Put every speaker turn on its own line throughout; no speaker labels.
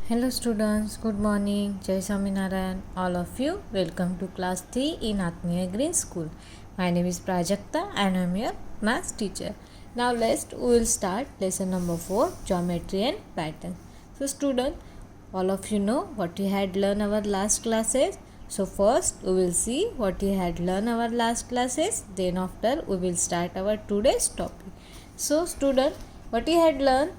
Hello students, good morning. Jai Swaminarayan. All of you, welcome to class 3 in Atmiya Green School. My name is Prajakta and I am your maths teacher. Now we will start lesson number 4, geometry and pattern. So student, all of you know what you had learned our last classes. So first we will see what you had learned our last classes. Then after we will start our today's topic. So student, what you had learned?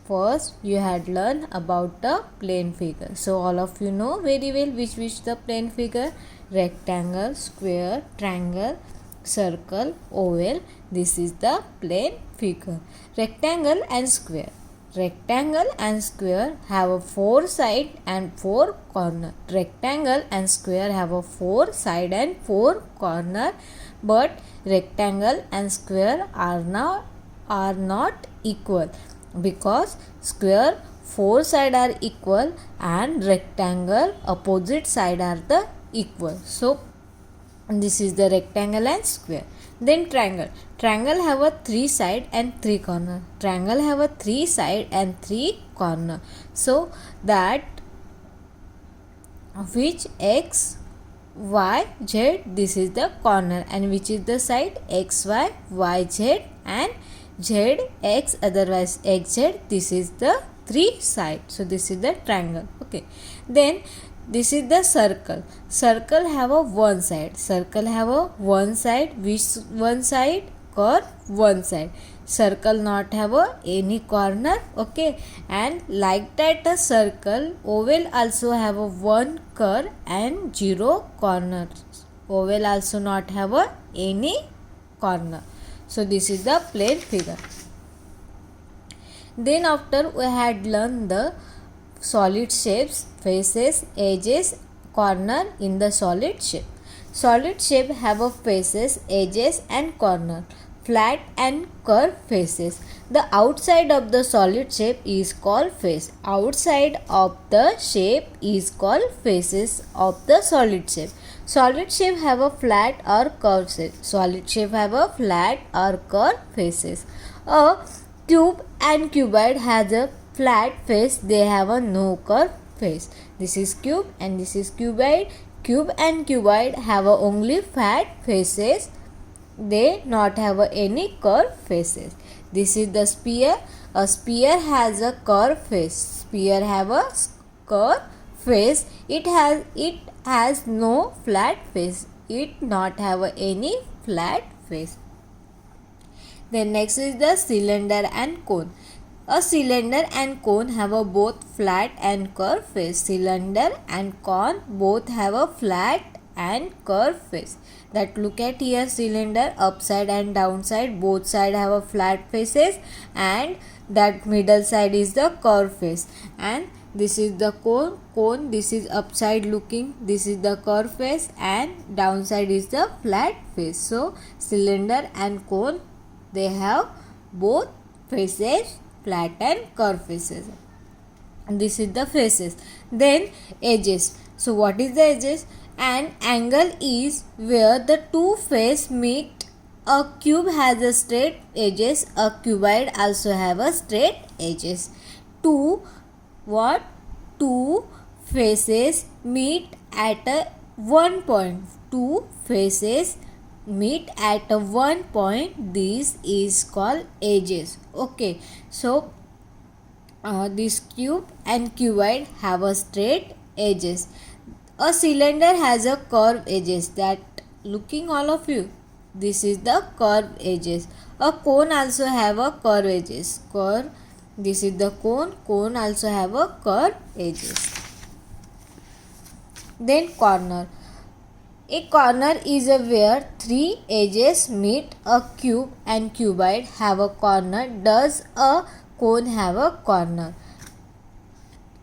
First, you had learned about the plane figure. So, all of you know very well which the plane figure: rectangle, square, triangle, circle, oval. This is the plane figure. Rectangle and square. Rectangle and square have a 4 side and 4 corner. Rectangle and square have a 4 side and 4 corner, but rectangle and square are not equal, because square 4 side are equal and rectangle opposite side are the equal. So this is the rectangle and square. Then triangle have a 3 side and 3 corner. Triangle have a 3 side and 3 corner. So that which x y z, this is the corner, and which is the side x y y z and z x, otherwise x z, this is the 3 side. So this is the triangle. Okay, then this is the circle. Circle have a 1 side. Circle have a 1 side. Which one side? Curve 1 side. Circle not have a any corner. Okay, and like that a circle, oval also have a 1 curve and 0 corners. Oval also not have a any corner. So this is the plane figure. Then after we had learned the solid shapes, faces, edges, corner in the solid shape. Solid shape have a faces, edges and corner, flat and curved faces. The outside of the solid shape is called face. Outside of the shape is called faces of the solid shape. Solid shape have a flat or curved shape. Solid shape have a flat or curved faces. A cube and cuboid has a flat face. They have a no curved face. This is cube and this is cuboid. Cube and cuboid have a only flat faces. They not have a any curved faces. This is the sphere. A sphere has a curved face. Sphere have a curved face. It has no flat face. It not have any flat face. Then next is the cylinder and cone. A cylinder and cone have a both flat and curved face. Cylinder and cone both have a flat and curved face. That look at here, cylinder upside and downside, both side have a flat faces, and that middle side is the curved face. And this is the cone, this is upside looking, this is the curved face, and downside is the flat face. So cylinder and cone, they have both faces, flat and curved faces. And this is the faces. Then edges. So what is the edges? An angle is where the two faces meet. A cube has a straight edges. A cuboid also have a straight edges. Two faces meet at a one point. Two faces meet at a one point. This is called edges. Okay, so this cube and cuboid have a straight edges. A cylinder has a curved edges. That looking all of you, this is the curved edges. A cone also have a curved edges. This is the cone also have a curved edges. Then corner. A corner is where three edges meet. A cube and cuboid have a corner. Does a cone have a corner?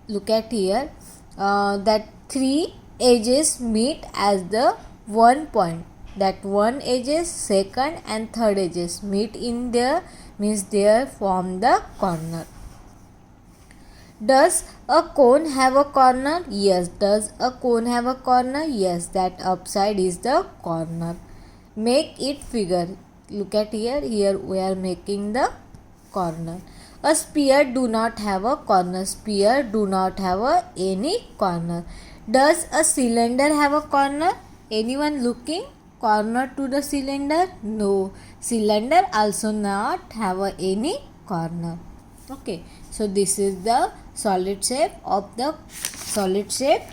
Look at here, that three edges meet as the one point. That one edges, second and third edges meet in there, means they form the corner. Does a cone have a corner? Yes. Does a cone have a corner? Yes. That upside is the corner. Make it figure. Look at here. Here we are making the corner. A sphere do not have a corner. Sphere do not have any corner. Does a cylinder have a corner? Anyone looking corner to the cylinder? No. Cylinder also not have any corner. Okay. So this is the solid shape of the solid shape.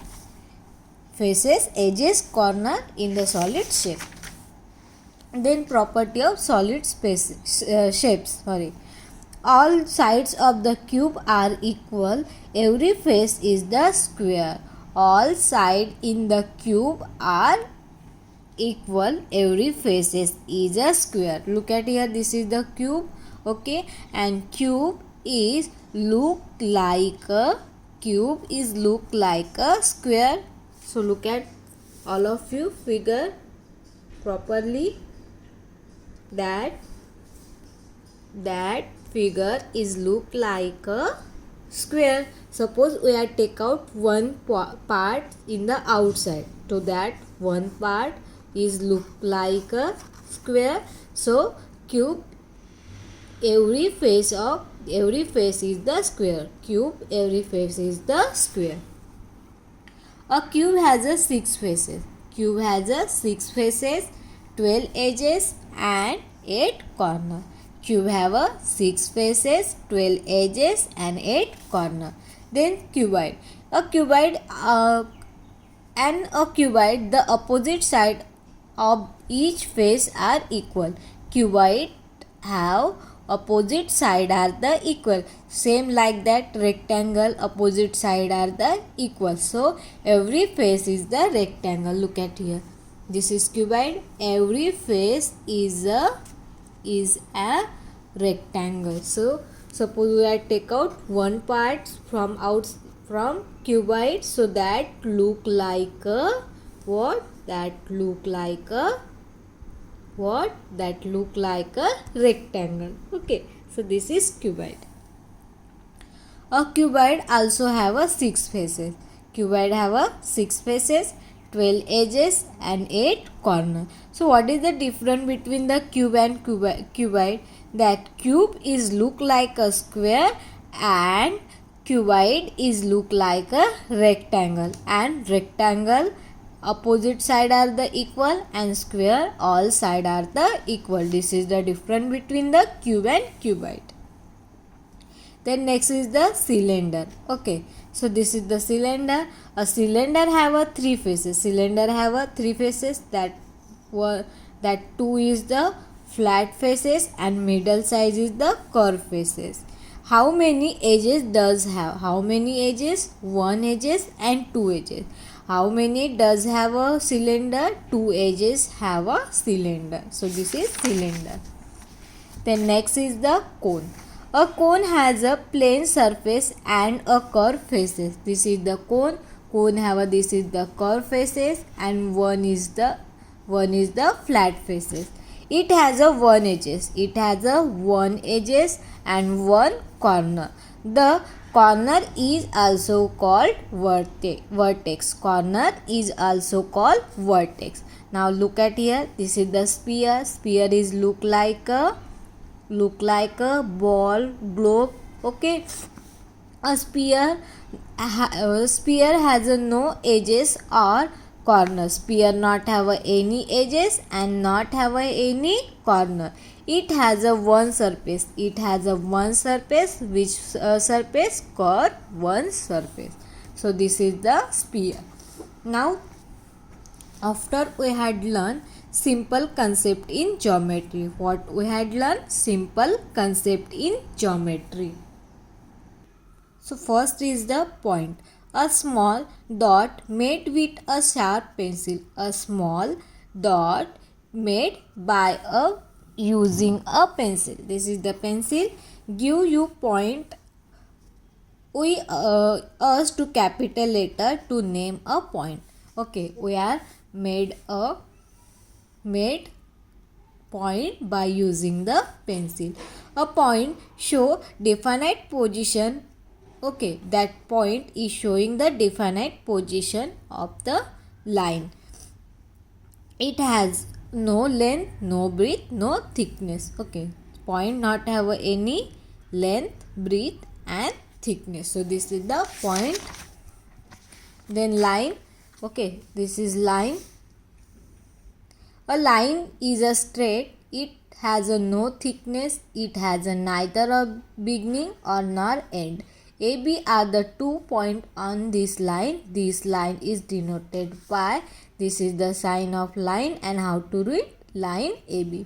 Faces, edges, corner in the solid shape. Then property of solid shapes. All sides of the cube are equal. Every face is the square. All sides in the cube are equal. Every face is a square. Look at here. This is the cube. Okay. And cube is look like a square. So look at all of you figure properly that figure is look like a square. Suppose we have take out one part in the outside, so that one part is look like a square. So cube every face is the square. Cube every face is the square. A cube has a 6 faces. Cube has a 6 faces, 12 edges and 8 corners. Cube have a 6 faces, 12 edges and 8 corners. Then cuboid. A cuboid the opposite side of each face are equal. Cuboid have opposite side are the equal. Same like that rectangle opposite side are the equal. So every face is the rectangle. Look at here. This is cuboid. Every face is a rectangle. So suppose we are take out one part from cuboid, so that look like a what? That look like a rectangle. Okay. So this is cuboid. A cuboid also have a 6 faces. Cuboid have a 6 faces, 12 edges and 8 corners. So what is the difference between the cube and cuboid? That cube is look like a square and cuboid is look like a rectangle. And rectangle opposite side are the equal and square all side are the equal. This is the difference between the cube and cuboid. Then next is the cylinder. Okay. So this is the cylinder. A cylinder have a 3 faces. Cylinder have a 3 faces. That 2 is the flat faces and middle size is the curved faces. How many edges does have? How many edges? 1 edges and 2 edges. How many does have a cylinder? 2 edges have a cylinder. So this is cylinder. Then next is the cone. A cone has a plain surface and a curved faces. This is the cone. Cone have a this is the curved faces and one is the flat faces. It has a 1 edges. It has a 1 edges and 1 corner. The corner is also called vertex. Corner is also called vertex. Now look at here. This is the sphere. Sphere is look like a ball, globe. Okay. A sphere has no edges or corners. Sphere not have any edges and not have any corner. It has a one surface. It has a one surface. Which surface? Called one surface. So this is the sphere. Now after we had learned simple concept in geometry. What we had learned? Simple concept in geometry. So first is the point. A small dot made with a sharp pencil. A small dot made by using a pencil. This is the pencil. Give you point us to capital letter to name a point. Okay, we are made point by using the pencil. A point show definite position. Okay, that point is showing the definite position of the line. It has no length, no breadth, no thickness. Okay, point not have any length, breadth and thickness. So this is the point. Then line. Okay, this is line. A line is a straight. It has a no thickness. It has a neither a beginning or nor end. AB are the 2 points on this line. This line is denoted by, this is the sign of line, and how to read line AB.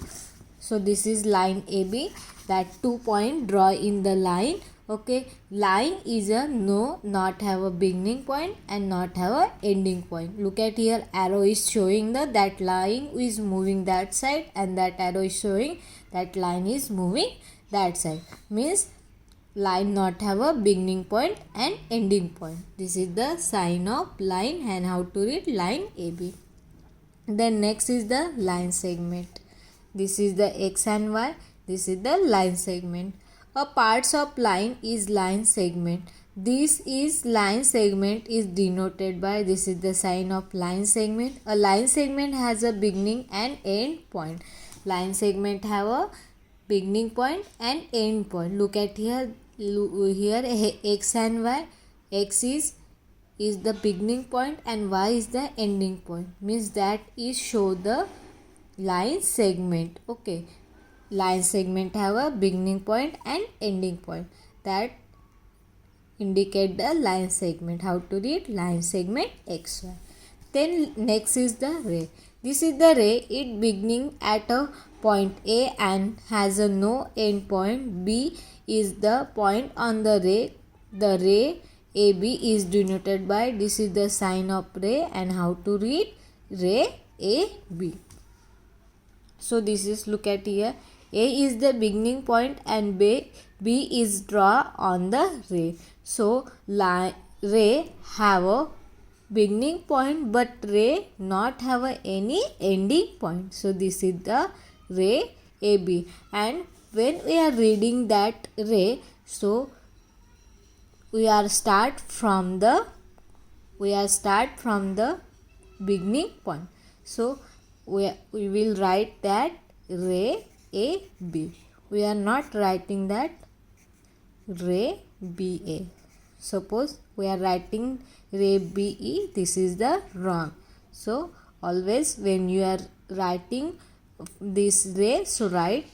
So this is line AB, that 2 point draw in the line. Okay, line is a no, not have a beginning point and not have a ending point. Look at here, arrow is showing that line is moving that side, and that arrow is showing that line is moving that side. Means line not have a beginning point and ending point. This is the sign of line and how to read line AB. Then next is the line segment. This is the X and Y. This is the line segment. A parts of line is line segment. This is line segment is denoted by, this is the sign of line segment. A line segment has a beginning and end point. Line segment have a beginning point and end point. Look at here. Here X and Y. X is the beginning point and Y is the ending point. Means that is show the line segment. Okay, line segment have a beginning point and ending point, that indicate the line segment. How to read line segment XY. Then next is the ray. This is the ray. It beginning at a point A and has a no end point. B is the point on the ray. The ray AB is denoted by, this is the sign of ray, and how to read ray AB. So this is, look at here, A is the beginning point and B is draw on the ray. So ray have a beginning point but ray not have any ending point. So this is the ray AB. And when we are reading that ray, so we are start from the beginning point. So we will write that ray AB. We are not writing that ray BA. Suppose we are writing ray BE, this is the wrong. So always when you are writing this ray, so write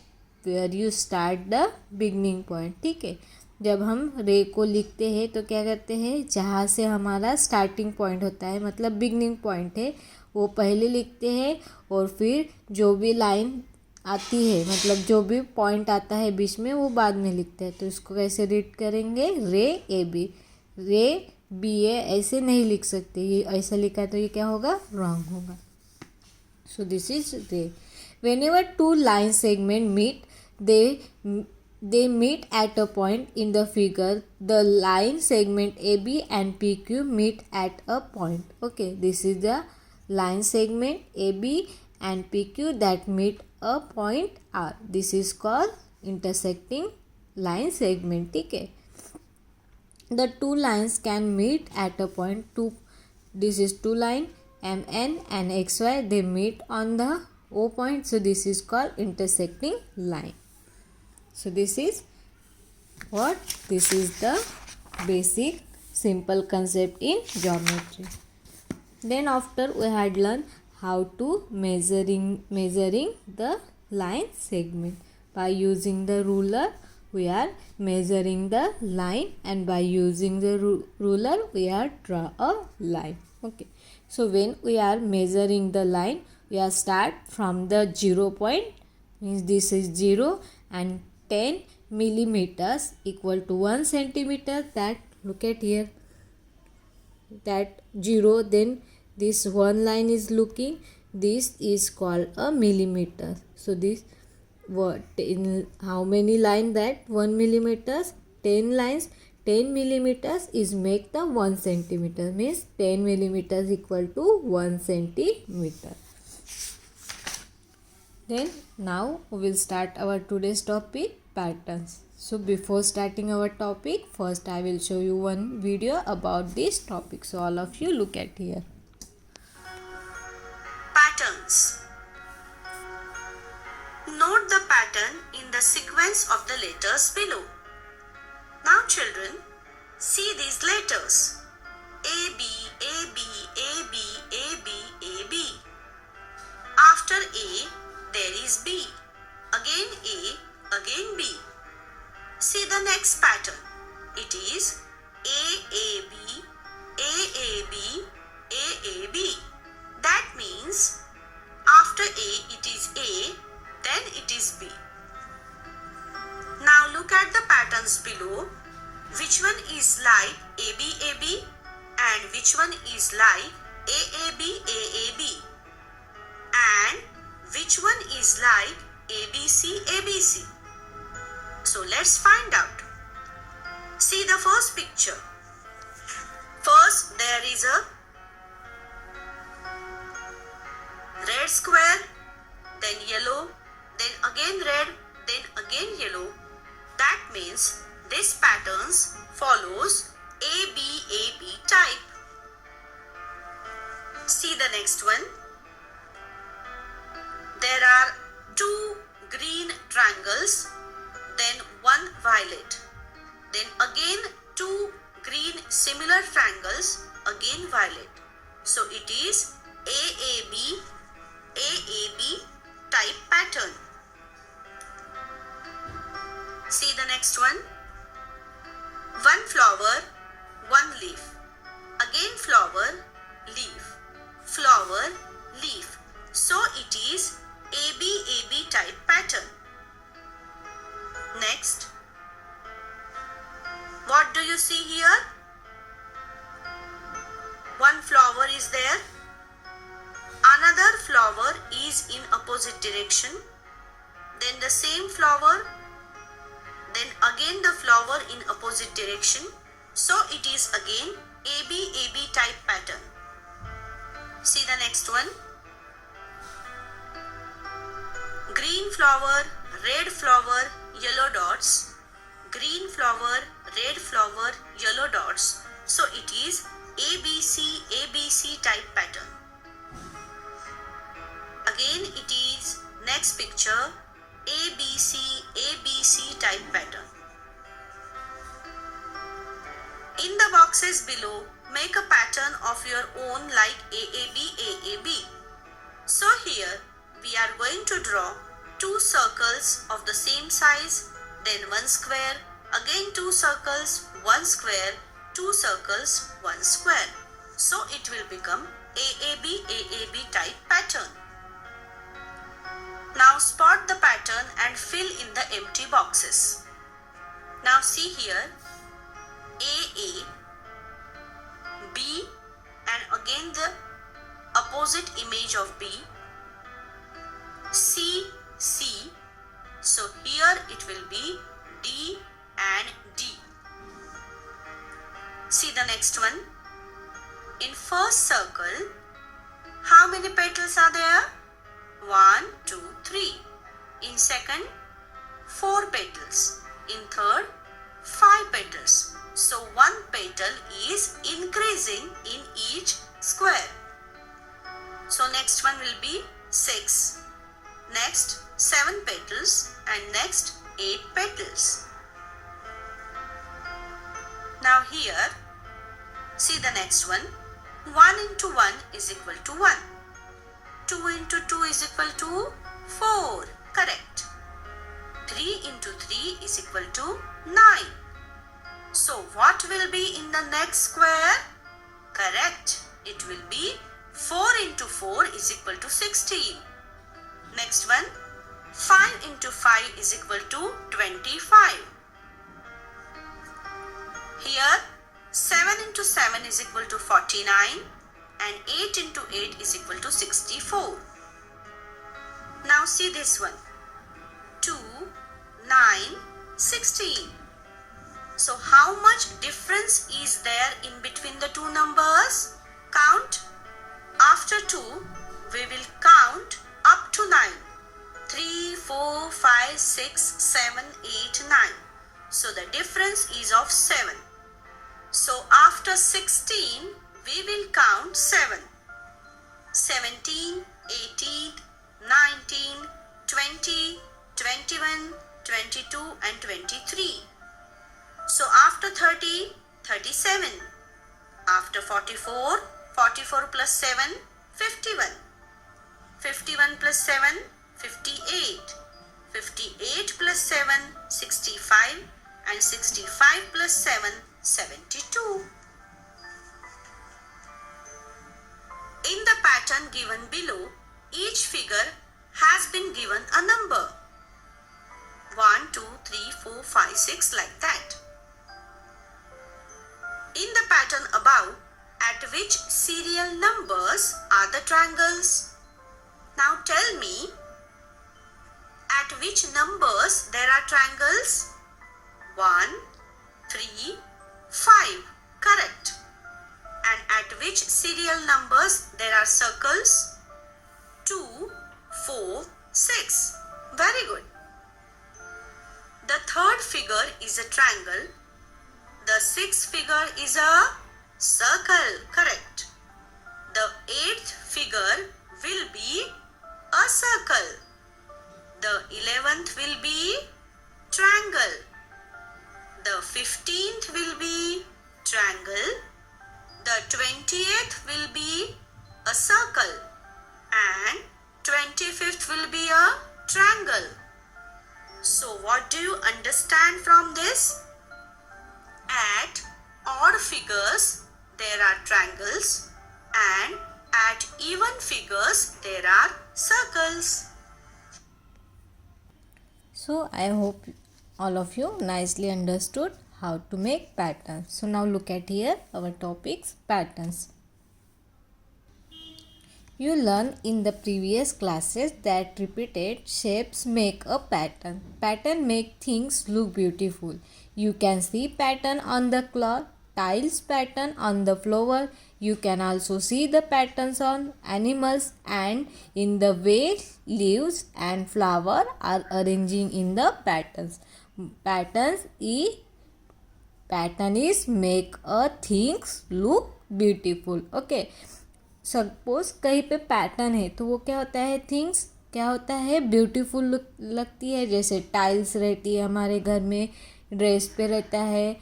where you start the beginning point. ठीक है, जब हम रे को लिखते हैं तो क्या करते हैं, जहाँ से हमारा स्टार्टिंग पॉइंट होता है, मतलब बिगनिंग पॉइंट है, वो पहले लिखते हैं, और फिर जो भी लाइन आती है, मतलब जो भी पॉइंट आता है बीच में, वो बाद में लिखते हैं. तो इसको कैसे रीड करेंगे, रे ए बी. रे बी ए ऐसे नहीं लिख सकते, ये ऐसा लिखा है तो ये क्या होगा, रॉन्ग होगा. सो दिस इज रे. whenever two line segment meet, they meet at a point in the figure. The line segment AB and PQ meet at a point. Okay, this is the line segment AB and PQ that meet a point R. This is called intersecting line segment. ठीक है. The two lines can meet at a point. This is two line MN and XY. They meet on the O point. So this is called intersecting line. So this is what? This is the basic simple concept in geometry. Then after we had learned how to measuring the line segment. By using the ruler we are measuring the line, and by using the ruler we are draw a line. Okay. So when we are measuring the line, we are start from the 0 point, means this is 0, and 10 millimeters equal to 1 centimeter. That look at here, that 0, then this one line is looking, this is called a millimeter. So this what in how many line, that 1 millimeters, 10 lines, 10 millimeters is make the 1 centimeter, means 10 millimeters equal to 1 centimeter. Then now we will start our today's topic, patterns. So before starting our topic, first I will show you one video about this topic. So all of you look at here.
Patterns. Note the pattern in the sequence of the letters below. Now children, see these letters. A, B, A, B, A, B, A, B, A, B. After A, there is B. Again A, again B. See the next pattern. It is A, A, B, A, A, B, A, A, B. That means after A, it is A, then it is B. Now look at the patterns below. Which one is like AB, AB and which one is like AAB, AAB? And which one is like ABC, ABC? So let's find out. See the first picture. First there is a red square, then yellow, then again red, then again yellow. That means this patterns follows ABAB type. See the next one. There are two green triangles, then one violet. Then again two green similar triangles, again violet. So it is AAB, AAB type pattern. See the next one. One flower, one leaf. Again flower, leaf. Flower, leaf. So it is ABAB type pattern. Next. What do you see here? One flower is there. Another flower is in opposite direction. Then the same flower. Then again the flower in opposite direction. So it is again ABAB type pattern. See the next one. Green flower, red flower, yellow dots. Green flower, red flower, yellow dots. So it is ABC, ABC type pattern. Again it is next picture ABC, ABC type pattern. In the boxes below, make a pattern of your own like AAB, AAB. So here we are going to draw two circles of the same size, then one square, again two circles, one square, two circles, one square. So it will become AAB, AAB type pattern. Now spot the pattern and fill in the empty boxes. Now see here, AA, B and again the opposite image of B, C, C. So here it will be D and D. See the next one. In first circle, how many petals are there? 1, 2, 3. In second, 4 petals. In third, 5 petals. So one petal is increasing in each square. So next one will be 6. Next 7 petals and next 8 petals. Now here, see the next one. 1 into 1 is equal to 1. 2 into 2 is equal to 4. Correct. 3 into 3 is equal to 9. So what will be in the next square? Correct. It will be 4 into 4 is equal to 16. Next one. 5 into 5 is equal to 25. Here 7 into 7 is equal to 49 and 8 into 8 is equal to 64. Now see this one. 2, 9, 16. So how much difference is there in between the two numbers? Count. After 2, we will count up to 9. 3, 4, 5, 6, 7, 8, 9. So the difference is of 7. So after 16, we will count 7. 17, 18, 19, 20, 21, 22 and 23. So after 30, 37. After 44, 44 plus 7, 51. 51 plus 7, 58. 58 plus 7, 65. And 65 plus 7, 72. In the pattern given below, each figure has been given a number. 1, 2, 3, 4, 5, 6 like that. In the pattern above, at which serial numbers are the triangles? Now tell me, at which numbers there are triangles? 1, 3, 5. Correct. And at which serial numbers there are circles? 2, 4, 6. Very good. The third figure is a triangle. The sixth figure is a circle. Correct. The eighth figure will be a circle. The 11th will be triangle. The 15th will be triangle. The 20th will be a circle. And 25th will be a triangle. So what do you understand from this? At odd figures there are triangles and at even figures there are circles.
So I hope all of you nicely understood how to make patterns. So now look at here our topics patterns. You learned in the previous classes that repeated shapes make a pattern. Pattern make things look beautiful. You can see pattern on the cloth, tiles pattern on the flower. You can also see the patterns on animals and in the way leaves and flower are arranging in the patterns. Pattern is make a things look beautiful. Okay. Suppose कहीं पे pattern है तो वो क्या होता है things क्या होता है ब्यूटीफुल लगती है. जैसे टाइल्स रहती है हमारे घर में, ड्रेस पे रहता है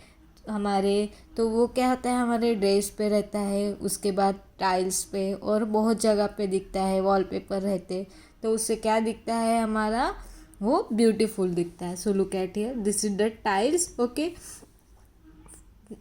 हमारे, तो वो क्या होता है हमारे ड्रेस पे रहता है, उसके बाद टाइल्स पे और बहुत जगह पे दिखता है, वॉलपेपर रहते, तो उससे क्या दिखता है हमारा वो ब्यूटीफुल दिखता है. So look at here this is the tiles. Okay,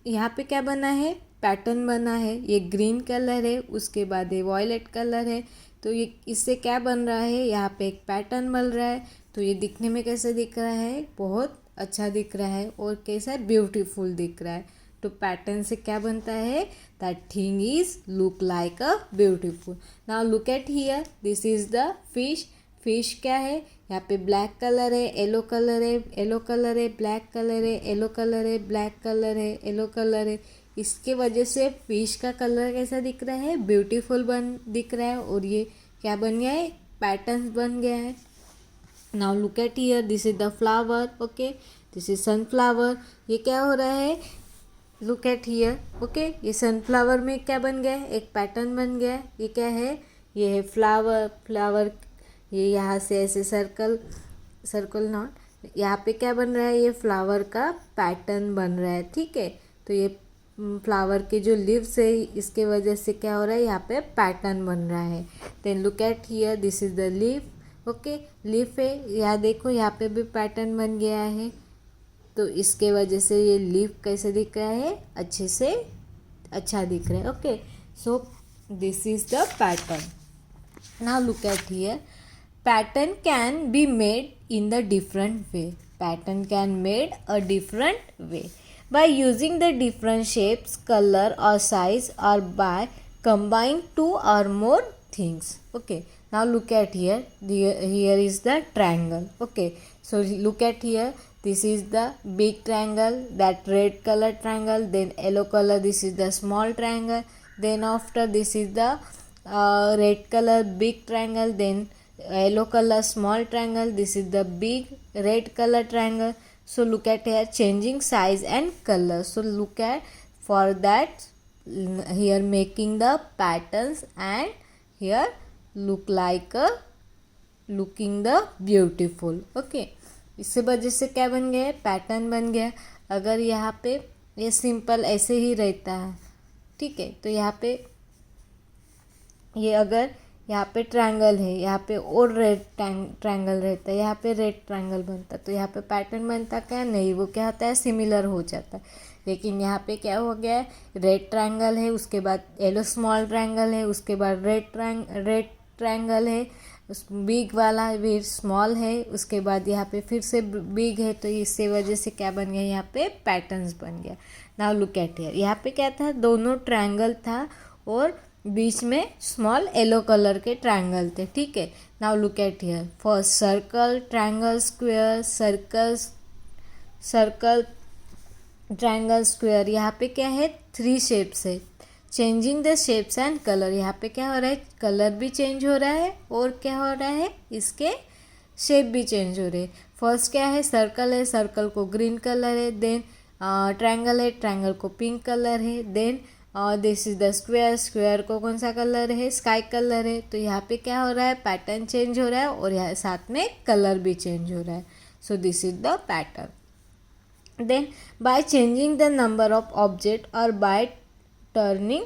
यहाँ पे क्या बना है पैटर्न बना है. ये ग्रीन कलर है, उसके बाद ये वॉयलेट कलर है, तो ये इससे क्या बन रहा है यहाँ पे एक पैटर्न बन रहा है. तो ये दिखने में कैसे दिख रहा है बहुत अच्छा दिख रहा है और कैसा ब्यूटीफुल दिख रहा है. तो पैटर्न से क्या बनता है that thing is look like a beautiful. Now look at here this is the fish. Fish क्या है यहाँ पे ब्लैक कलर है, येलो कलर है, येलो कलर है, ब्लैक कलर है, येलो कलर है, ब्लैक कलर है, येलो कलर है. इसके वजह से फिश का कलर कैसा दिख रहा है ब्यूटीफुल दिख रहा है और ये क्या बन गया है पैटर्न बन गया है. Now look at here this is the flower. Okay, this is sunflower. ये क्या हो रहा है लुक एट हियर. ओके, ये सनफ्लावर में क्या बन गया है एक पैटर्न बन गया है. ये क्या है ये है फ्लावर. ये यहाँ से ऐसे सर्कल नॉट यहाँ पे क्या बन रहा है ये फ्लावर का पैटर्न बन रहा है. ठीक है, तो ये फ्लावर के जो लीव्स है इसके वजह से क्या हो रहा है यहाँ पे पैटर्न बन रहा है. Then look at here this is the leaf. Okay, leaf है यहाँ देखो यहाँ पे भी पैटर्न बन गया है, तो इसके वजह से ये लीफ कैसे दिख रहा है अच्छे से अच्छा दिख रहा है. Okay, so this is the pattern. Now look at here pattern can be made in the different way. Pattern can made a different way by using the different shapes, color or size or by combine two or more things. Okay, now look at here. Here is the triangle. Okay, so look at here. This is the big triangle, that red color triangle, then yellow color, this is the small triangle, then after this is the red color big triangle, then yellow color small triangle, this is the big red color triangle. So look at here changing size and color. So look at for that here making the patterns and here look like a looking the beautiful. Okay, इससे वजह से क्या बन गया pattern बन गया. अगर यहाँ पे ये सिंपल ऐसे ही रहता है, ठीक है, तो यहाँ पे ये अगर यहाँ पे ट्रायंगल है, यहाँ पे और रेड ट्रायंगल रहता है, यहाँ पे रेड ट्रायंगल बनता, तो यहाँ पे पैटर्न बनता क्या नहीं, वो क्या होता है सिमिलर हो जाता है। लेकिन यहाँ पे क्या हो गया है, रेड ट्रायंगल है, उसके बाद येलो स्मॉल ट्रायंगल है, उसके बाद रेड ट्रायंगल है, उस बिग वाला भी स्मॉल है, उसके बाद यहाँ पे फिर से बिग है, तो इससे वजह से क्या बन गया, यहाँ पे पैटर्न्स बन गया। नाउ लुक एट हियर, यहाँ पे क्या था, दोनों ट्रायंगल था और बीच में स्मॉल येलो कलर के ट्रायंगल थे, ठीक है। Now look at here, first circle, triangle, square, circle, triangle, square, यहाँ पे क्या है, 3 शेप्स है। Changing the shapes and colour, यहाँ पे क्या हो रहा है, कलर भी चेंज हो रहा है और क्या हो रहा है, इसके शेप भी चेंज हो रहे हैं। फर्स्ट क्या है, सर्कल है, सर्कल को ग्रीन कलर है, देन ट्रायंगल है, ट्रायंगल को पिंक कलर है, then this is the square, square को कौन सा कलर है, स्काई कलर है। तो यहाँ पे क्या हो रहा है, पैटर्न चेंज हो रहा है और यहाँ साथ में कलर भी चेंज हो रहा है। So this is the pattern. Then by changing the number of object और by turning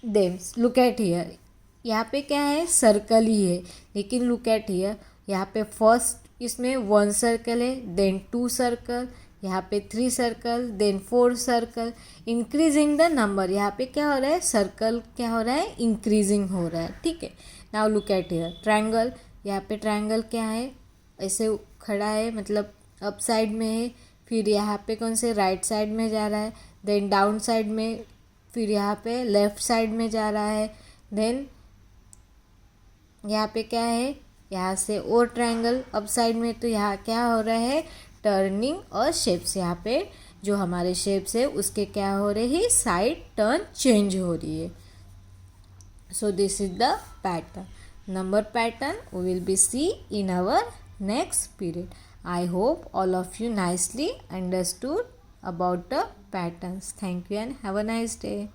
them, look at here, यहाँ पे क्या है, सर्कल ही है, लेकिन लुक एट हियर, यहाँ पे फर्स्ट इसमें 1 सर्कल है, देन 2 सर्कल, यहाँ पे 3 circle, then 4 circle, increasing the number, यहाँ पे क्या हो रहा है, सर्कल क्या हो रहा है, इंक्रीजिंग हो रहा है, ठीक है। Now look at here, triangle, यहाँ पे ट्रायंगल क्या है, ऐसे खड़ा है, मतलब अप साइड में है, फिर यहाँ पे कौन से राइट साइड में जा रहा है, देन डाउन साइड में, फिर यहाँ पे लेफ़्ट साइड में जा रहा है, देन यहाँ पे क्या है, यहाँ से और ट्रायंगल अप साइड में, तो यहाँ क्या हो रहा है, टर्निंग और शेप्स, यहाँ पे जो हमारे शेप्स है उसके क्या हो रहे हैं, साइड टर्न चेंज हो रही है। So this is the pattern, number pattern we will be see in our next period. I hope all of you nicely understood about the patterns. Thank you and have a nice day.